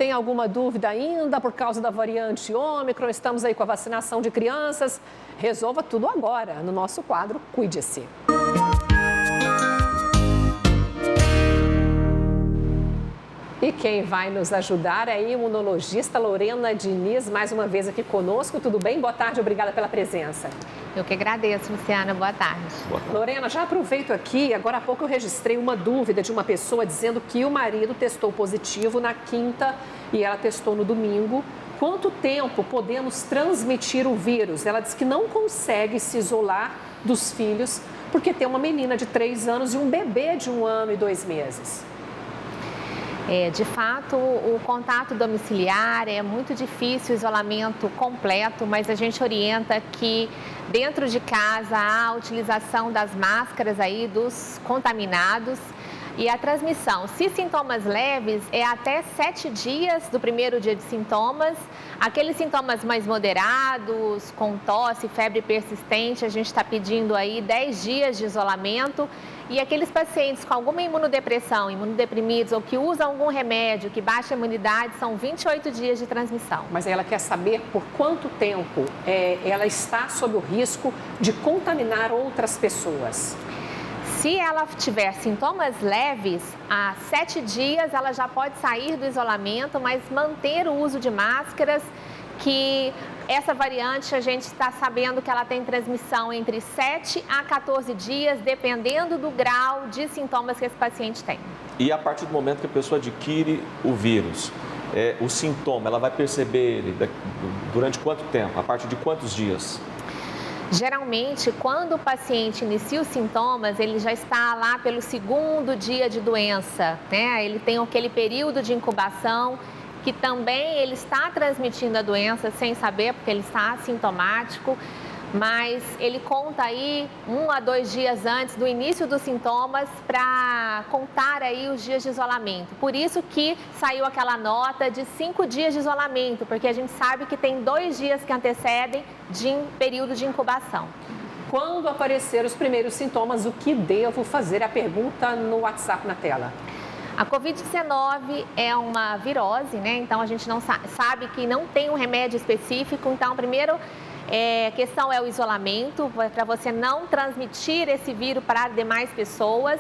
tem alguma dúvida ainda por causa da variante Ômicron, estamos aí com a vacinação de crianças. Resolva tudo agora no nosso quadro Cuide-se. E quem vai nos ajudar é a imunologista Lorena Diniz, mais uma vez aqui conosco. Tudo bem? Boa tarde, obrigada pela presença. Eu que agradeço, Luciana. Boa tarde. Lorena, já aproveito aqui, agora há pouco eu registrei uma dúvida de uma pessoa dizendo que o marido testou positivo na quinta e ela testou no domingo. Quanto tempo podemos transmitir o vírus? Ela diz que não consegue se isolar dos filhos porque tem uma menina de 3 anos e um bebê de 1 ano e 2 meses. De fato, o contato domiciliar é muito difícil, o isolamento completo, mas a gente orienta que dentro de casa há a utilização das máscaras aí dos contaminados e a transmissão. Se sintomas leves, é até 7 dias do primeiro dia de sintomas. Aqueles sintomas mais moderados, com tosse, febre persistente, a gente está pedindo aí 10 dias de isolamento. E aqueles pacientes com alguma imunodepressão, imunodeprimidos ou que usam algum remédio que baixa a imunidade, são 28 dias de transmissão. Mas ela quer saber por quanto tempo ela está sob o risco de contaminar outras pessoas. Se ela tiver sintomas leves, há 7 dias ela já pode sair do isolamento, mas manter o uso de máscaras, que essa variante a gente está sabendo que ela tem transmissão entre 7 a 14 dias, dependendo do grau de sintomas que esse paciente tem. E a partir do momento que a pessoa adquire o vírus, o sintoma, ela vai perceber ele durante quanto tempo? A partir de quantos dias? Geralmente, quando o paciente inicia os sintomas, ele já está lá pelo 2º dia de doença, né? Ele tem aquele período de incubação que também ele está transmitindo a doença sem saber, porque ele está assintomático, mas ele conta aí 1 a 2 dias antes do início dos sintomas para contar aí os dias de isolamento. Por isso que saiu aquela nota de 5 dias de isolamento, porque a gente sabe que tem 2 dias que antecedem de período de incubação. Quando aparecer os primeiros sintomas, o que devo fazer? A pergunta no WhatsApp na tela. A Covid-19 é uma virose, né? Então a gente não sabe que não tem um remédio específico. Então, a primeira questão é o isolamento, para você não transmitir esse vírus para demais pessoas.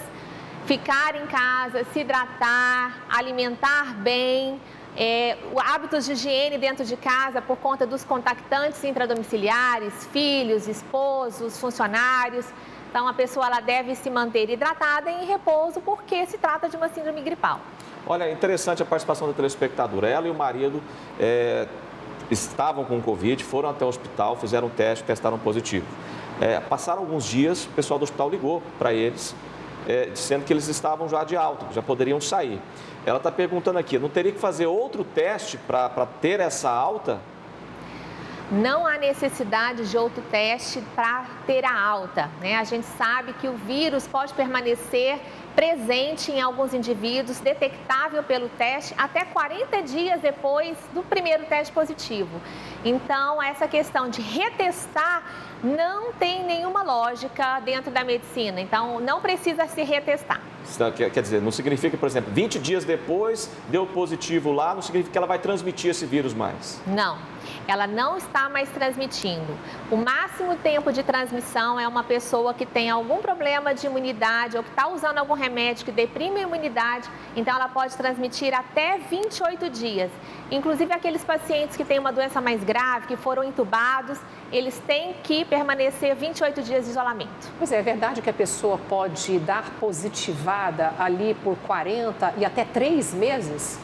Ficar em casa, se hidratar, alimentar bem, hábitos de higiene dentro de casa por conta dos contactantes intradomiciliares, filhos, esposos, funcionários. Então, a pessoa ela deve se manter hidratada e em repouso porque se trata de uma síndrome gripal. Olha, interessante a participação da telespectadora. Ela e o marido estavam com Covid, foram até o hospital, fizeram um teste, testaram positivo. Passaram alguns dias, o pessoal do hospital ligou para eles, dizendo que eles estavam já de alta, já poderiam sair. Ela está perguntando aqui, não teria que fazer outro teste para ter essa alta? Não há necessidade de outro teste para ter a alta, né? A gente sabe que o vírus pode permanecer presente em alguns indivíduos, detectável pelo teste, até 40 dias depois do primeiro teste positivo. Então, essa questão de retestar não tem nenhuma lógica dentro da medicina. Então, não precisa se retestar. Quer dizer, não significa, por exemplo, 20 dias depois deu positivo lá, não significa que ela vai transmitir esse vírus mais? Não, ela não está mais transmitindo. O máximo tempo de transmissão é uma pessoa que tem algum problema de imunidade ou que está usando algum remédio que deprime a imunidade, então ela pode transmitir até 28 dias. Inclusive aqueles pacientes que têm uma doença mais grave, que foram intubados, eles têm que permanecer 28 dias de isolamento. Pois é verdade que a pessoa pode dar positivada ali por 40 e até 3 meses?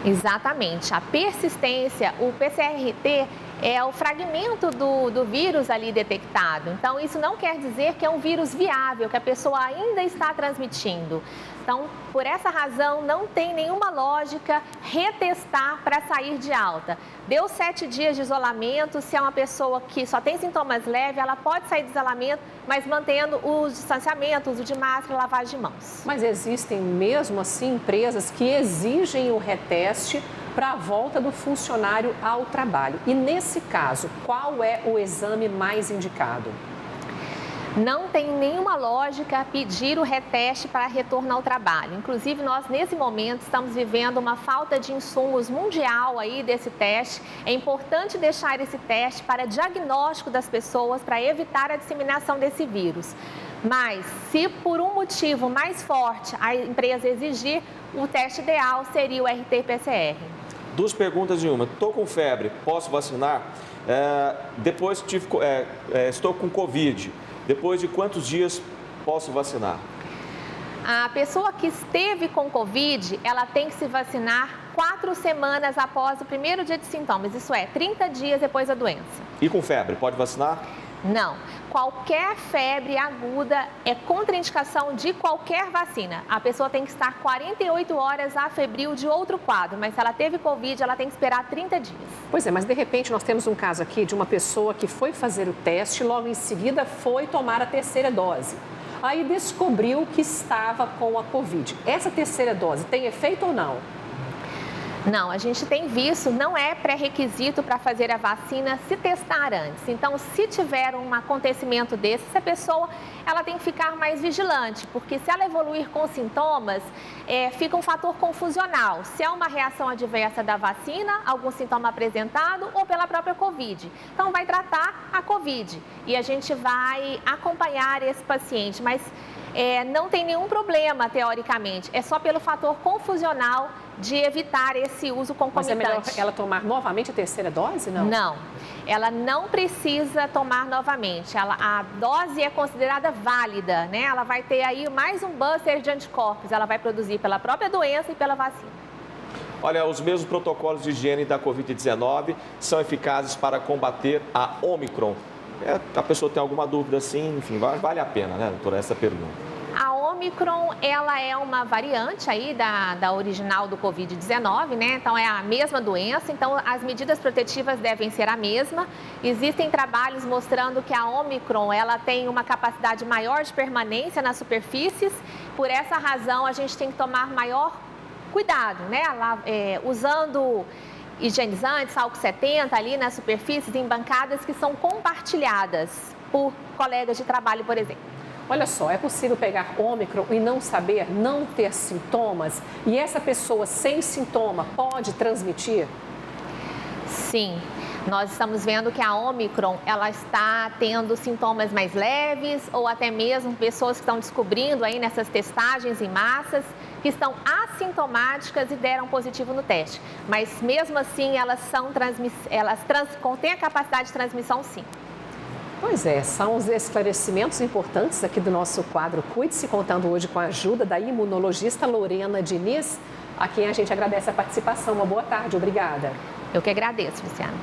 Exatamente. A persistência, o PCR-T é o fragmento do vírus ali detectado. Então, isso não quer dizer que é um vírus viável, que a pessoa ainda está transmitindo. Então, por essa razão, não tem nenhuma lógica retestar para sair de alta. Deu 7 dias de isolamento, se é uma pessoa que só tem sintomas leves, ela pode sair de isolamento, mas mantendo o distanciamento, uso de máscara, lavagem de mãos. Mas existem mesmo assim empresas que exigem o reteste para a volta do funcionário ao trabalho. E nesse caso, qual é o exame mais indicado? Não tem nenhuma lógica pedir o reteste para retorno ao trabalho. Inclusive, nós, nesse momento, estamos vivendo uma falta de insumos mundial aí desse teste. É importante deixar esse teste para diagnóstico das pessoas, para evitar a disseminação desse vírus. Mas, se por um motivo mais forte a empresa exigir, o teste ideal seria o RT-PCR. Duas perguntas em uma. Estou com febre, posso vacinar? Depois estou com Covid. Depois de quantos dias posso vacinar? A pessoa que esteve com Covid, ela tem que se vacinar 4 semanas após o primeiro dia de sintomas. Isso é, 30 dias depois da doença. E com febre, pode vacinar? Não. Qualquer febre aguda é contraindicação de qualquer vacina. A pessoa tem que estar 48 horas afebril de outro quadro, mas se ela teve Covid, ela tem que esperar 30 dias. Pois é, mas de repente nós temos um caso aqui de uma pessoa que foi fazer o teste e logo em seguida foi tomar a terceira dose. Aí descobriu que estava com a Covid. Essa terceira dose tem efeito ou não? Não, a gente tem visto, não é pré-requisito para fazer a vacina se testar antes. Então, se tiver um acontecimento desse, essa pessoa ela tem que ficar mais vigilante, porque se ela evoluir com sintomas, fica um fator confusional. Se é uma reação adversa da vacina, algum sintoma apresentado ou pela própria Covid. Então, vai tratar a Covid e a gente vai acompanhar esse paciente, mas não tem nenhum problema, teoricamente. É só pelo fator confusional de evitar esse uso concomitante. Mas é melhor ela tomar novamente a terceira dose, não? Não, ela não precisa tomar novamente. A dose é considerada válida, né? Ela vai ter aí mais um buster de anticorpos. Ela vai produzir pela própria doença e pela vacina. Olha, os mesmos protocolos de higiene da Covid-19 são eficazes para combater a Omicron. A pessoa tem alguma dúvida assim, enfim, vale a pena, né, doutora, essa pergunta. A Omicron, ela é uma variante aí da original do Covid-19, né? Então, é a mesma doença, então as medidas protetivas devem ser a mesma. Existem trabalhos mostrando que a Omicron, ela tem uma capacidade maior de permanência nas superfícies. Por essa razão, a gente tem que tomar maior cuidado, né? Usando higienizantes, álcool 70 ali nas superfícies, em bancadas que são compartilhadas por colegas de trabalho, por exemplo. Olha só, é possível pegar Ômicron e não saber, não ter sintomas? E essa pessoa sem sintoma pode transmitir? Sim, nós estamos vendo que a Ômicron, ela está tendo sintomas mais leves ou até mesmo pessoas que estão descobrindo aí nessas testagens em massas que estão assintomáticas e deram positivo no teste. Mas mesmo assim, elas têm a capacidade de transmissão, sim. Pois é, são os esclarecimentos importantes aqui do nosso quadro Cuide-se, contando hoje com a ajuda da imunologista Lorena Diniz, a quem a gente agradece a participação. Uma boa tarde, obrigada. Eu que agradeço, Luciana.